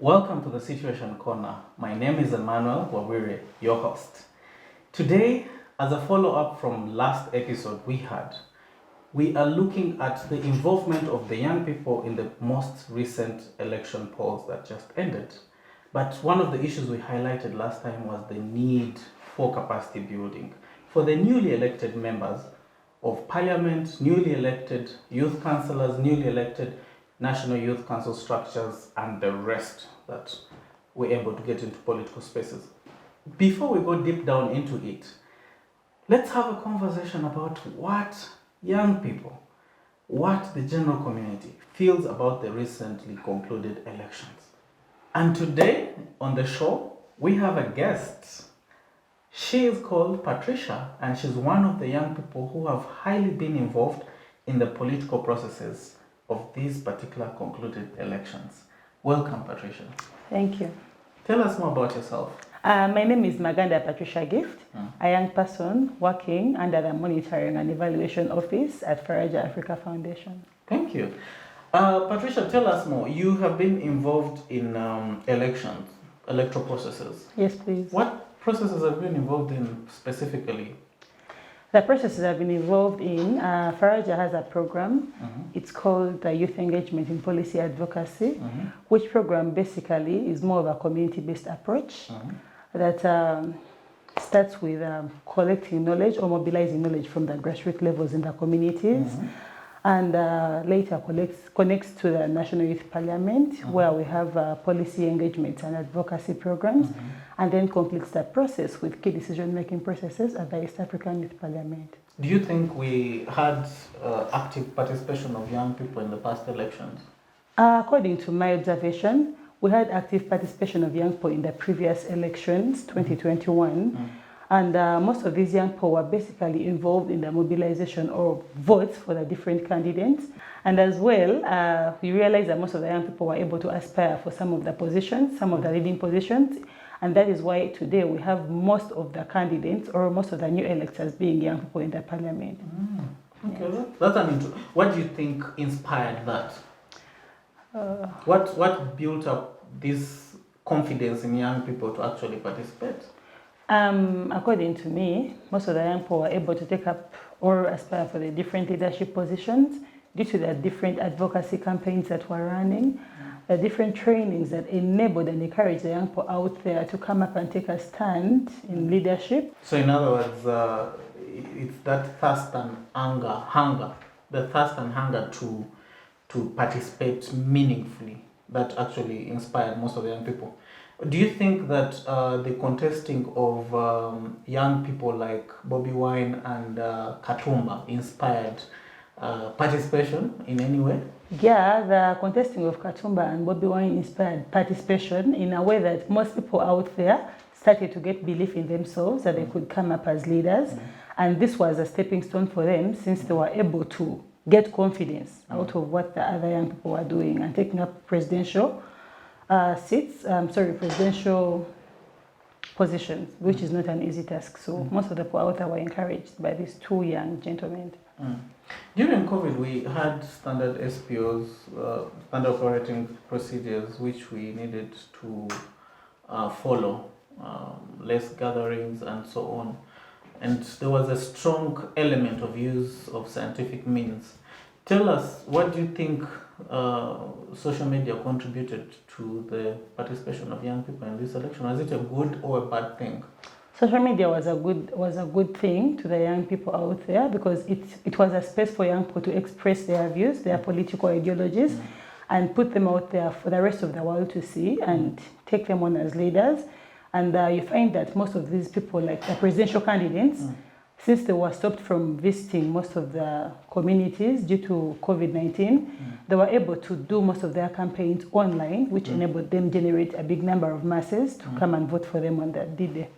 Welcome to the Situation Corner. My name is Emmanuel Wawire, your host. Today, as a follow-up from last episode we are looking at the involvement of the young people in the most recent election polls that just ended. But one of the issues we highlighted last time was the need for capacity building for the newly elected members of parliament, newly elected youth councillors, newly elected National Youth Council structures, and the rest that we're able to get into political spaces. Before we go deep down into it, let's have a conversation about what young people, what the general community feels about the recently concluded elections. And today on the show, we have a guest. She is called Patricia, and she's one of the young people who have highly been involved in the political processes of these particular concluded elections. Welcome, Patricia. Thank you. Tell us more about yourself. My name is Maganda Patricia Gift, a young person working under the Monitoring and Evaluation Office at Faraja Africa Foundation. Thank you. Patricia, tell us more. You have been involved in electoral processes. Yes, please. What processes have you been involved in specifically? The processes I've been involved in, Faraja has a program. It's called Youth Engagement in Policy Advocacy, which program basically is more of a community-based approach that starts with collecting knowledge or mobilizing knowledge from the grassroots levels in the communities, and later connects to the National Youth Parliament, where we have policy engagement and advocacy programs, and then completes the process with key decision-making processes at the East African Youth Parliament. Do you think we had active participation of young people in the past elections? According to my observation, we had active participation of young people in the previous elections, 2021, and most of these young people were basically involved in the mobilization of votes for the different candidates. And as well, we realized that most of the young people were able to aspire for some of the positions, some of the leading positions. And that is why today we have most of the candidates or most of the new electors being young people in the parliament. Okay, yes. That's an interesting. What do you think inspired that? What built up this confidence in young people to actually participate? According to me, most of the young people were able to take up or aspire for the different leadership positions due to the different advocacy campaigns that were running, the different trainings that enabled and encouraged the young people out there to come up and take a stand in leadership. So in other words, it's that thirst and hunger, the thirst and hunger to participate meaningfully that actually inspired most of the young people. Do you think that the contesting of young people like Bobby Wine and Katumba inspired participation in any way? Yeah, the contesting of Katumba and Bobby Wine inspired participation in a way that most people out there started to get belief in themselves that they could come up as leaders. And this was a stepping stone for them since they were able to get confidence out of what the other young people were doing and taking up presidential presidential positions, which is not an easy task. So most of the people out there were encouraged by these two young gentlemen. During COVID, we had standard SPOs, standard operating procedures, which we needed to follow, less gatherings and so on. And there was a strong element of use of scientific means. Tell us, what do you think social media contributed to the participation of young people in this election? Was it a good or a bad thing? Social media was a good thing to the young people out there because it was a space for young people to express their views, their political ideologies, and put them out there for the rest of the world to see and take them on as leaders. And you find that most of these people, like the presidential candidates, since they were stopped from visiting most of the communities due to COVID-19, they were able to do most of their campaigns online, which enabled them generate a big number of masses to come and vote for them on that day.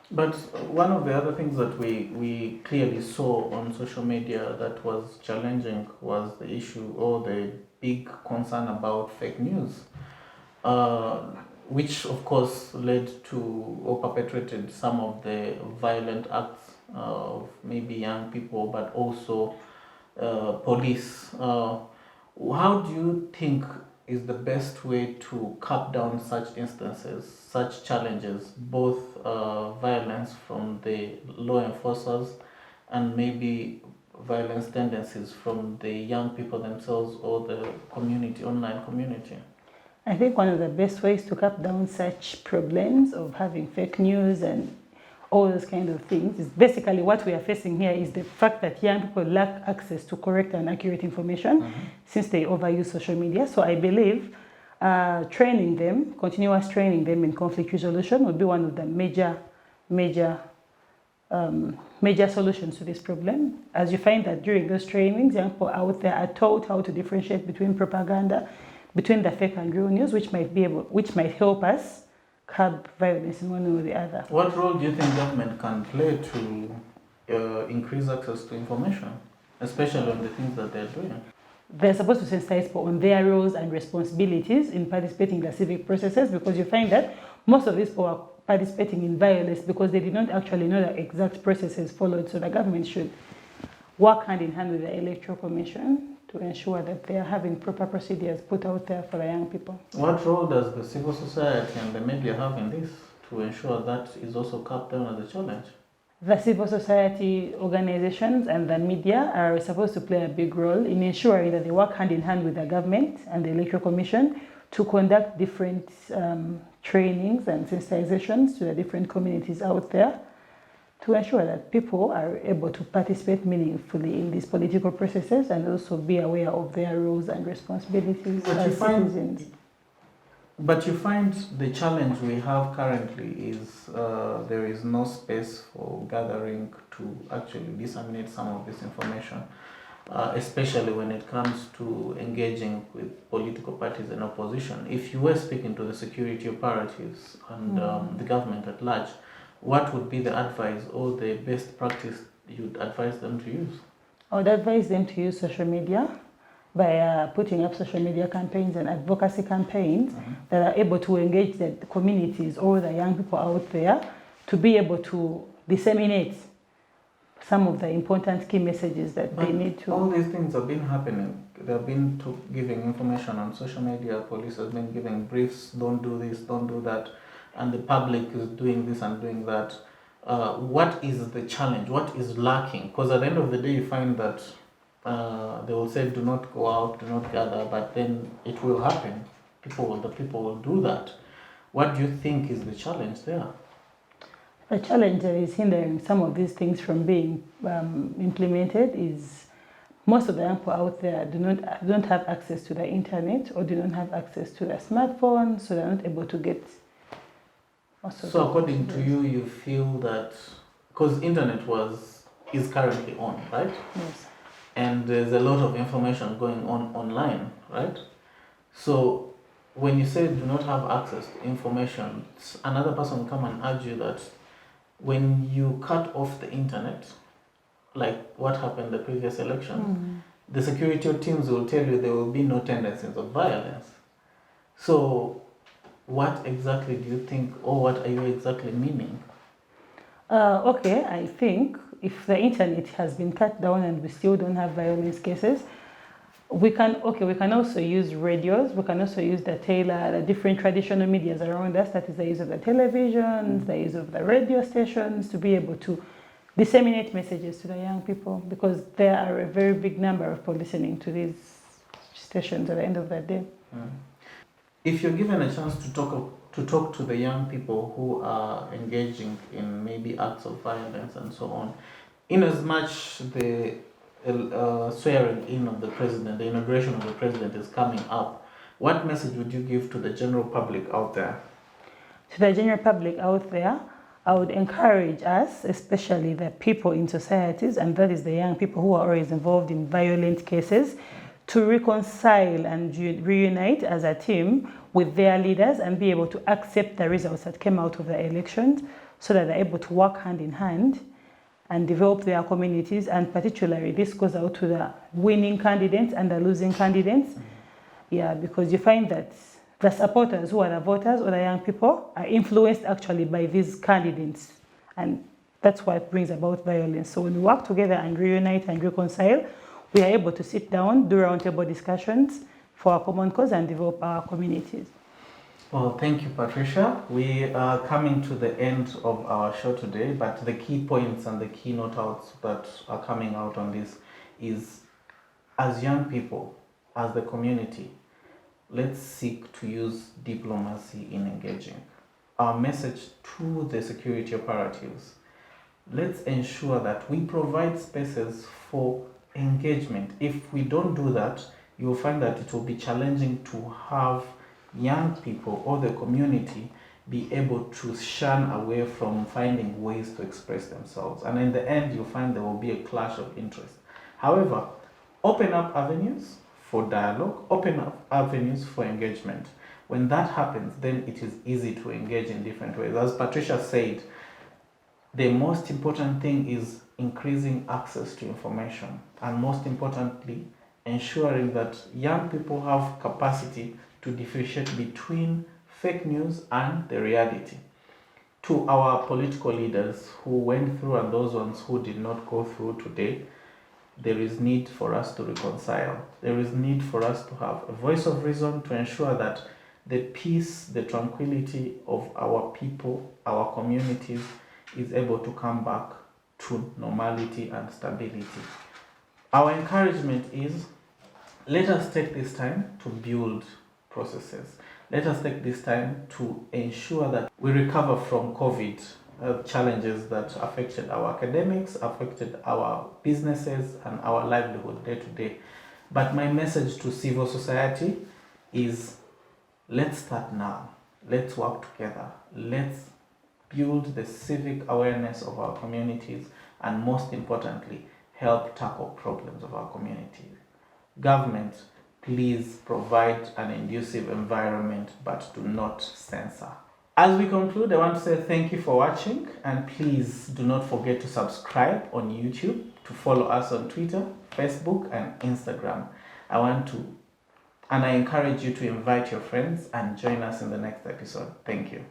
But one of the other things that we clearly saw on social media that was challenging was the issue or the big concern about fake news, which of course led to or perpetrated some of the violent acts of maybe young people, but also police. How do you think is the best way to cut down such instances, such challenges, both violence from the law enforcers and maybe violence tendencies from the young people themselves or the community, online community? I think one of the best ways to cut down such problems of having fake news and all those kind of things is basically what we are facing here is the fact that young people lack access to correct and accurate information since they overuse social media. So I believe training them, continuous training them in conflict resolution would be one of the major solutions to this problem. As you find that during those trainings, young people out there are taught how to differentiate between propaganda, between the fake and real news, which might help us curb violence in one way or the other. What role do you think government can play to increase access to information, especially on the things that they're doing? They're supposed to sensitize people on their roles and responsibilities in participating in the civic processes, because you find that most of these people are participating in violence because they did not actually know the exact processes followed. So the government should work hand in hand with the Electoral Commission to ensure that they are having proper procedures put out there for the young people. What role does the civil society and the media have in this to ensure that is also cut down as a challenge? The civil society organizations and the media are supposed to play a big role in ensuring that they work hand in hand with the government and the Electoral Commission to conduct different trainings and sensitizations to the different communities out there to ensure that people are able to participate meaningfully in these political processes and also be aware of their roles and responsibilities as citizens. But you find the challenge we have currently is there is no space for gathering to actually disseminate some of this information, especially when it comes to engaging with political parties and opposition. If you were speaking to the security authorities and the government at large, what would be the advice or the best practice you'd advise them to use? I would advise them to use social media by putting up social media campaigns and advocacy campaigns that are able to engage the communities or the young people out there to be able to disseminate some of the important key messages that they need to. All these things have been happening. They've been giving information on social media. Police has been giving briefs, don't do this, don't do that. And the public is doing this and doing that. What is the challenge? What is lacking? Because at the end of the day, you find that they will say, do not go out, do not gather, but then it will happen. The people will do that. What do you think is the challenge there? The challenge that is hindering some of these things from being implemented is most of the young people out there don't have access to the internet or do not have access to their smartphones, so they're not able to get. So according to you, you feel that because internet is currently on, right? Yes. And there's a lot of information going on online, right? So when you say do not have access to information, another person will come and argue that when you cut off the internet, like what happened in the previous election, the security teams will tell you there will be no tendencies of violence. So what exactly do you think, or what are you exactly meaning? Okay, I think if the internet has been cut down and we still don't have violence cases, we can also use radios, we can also use the different traditional medias around us, that is the use of the televisions, the use of the radio stations, to be able to disseminate messages to the young people, because there are a very big number of people listening to these stations at the end of the day. If you're given a chance to talk to the young people who are engaging in maybe acts of violence and so on, in as much the swearing in of the president, the inauguration of the president is coming up, what message would you give to the general public out there? To the general public out there, I would encourage us, especially the people in societies, and that is the young people who are always involved in violent cases, to reconcile and reunite as a team with their leaders and be able to accept the results that came out of the elections, so that they're able to work hand in hand and develop their communities. And particularly this goes out to the winning candidates and the losing candidates. Yeah, because you find that the supporters, who are the voters or the young people, are influenced actually by these candidates, and that's what brings about violence. So when we work together and reunite and reconcile, we are able to sit down, do roundtable discussions, for our common cause and develop our communities. Well, thank you, Patricia. We are coming to the end of our show today, but the key points and the keynote outs that are coming out on this is, as young people, as the community, let's seek to use diplomacy in engaging. Our message to the security operatives: let's ensure that we provide spaces for engagement. If we don't do that, you will find that it will be challenging to have young people or the community be able to shun away from finding ways to express themselves. And in the end, you'll find there will be a clash of interest. However, open up avenues for dialogue, open up avenues for engagement. When that happens, then it is easy to engage in different ways. As Patricia said, the most important thing is increasing access to information, and most importantly, ensuring that young people have capacity to differentiate between fake news and the reality. To our political leaders who went through and those ones who did not go through today, there is need for us to reconcile. There is need for us to have a voice of reason to ensure that the peace, the tranquility of our people, our communities is able to come back to normality and stability. Our encouragement is, let us take this time to build processes. Let us take this time to ensure that we recover from COVID challenges that affected our academics, affected our businesses and our livelihood day to day. But my message to civil society is, let's start now. Let's work together. Let's build the civic awareness of our communities, and most importantly, help tackle problems of our communities. Government, please provide an conducive environment, but do not censor. As we conclude, I want to say thank you for watching, and please do not forget to subscribe on YouTube, to follow us on Twitter, Facebook, and Instagram. I encourage you to invite your friends and join us in the next episode. Thank you.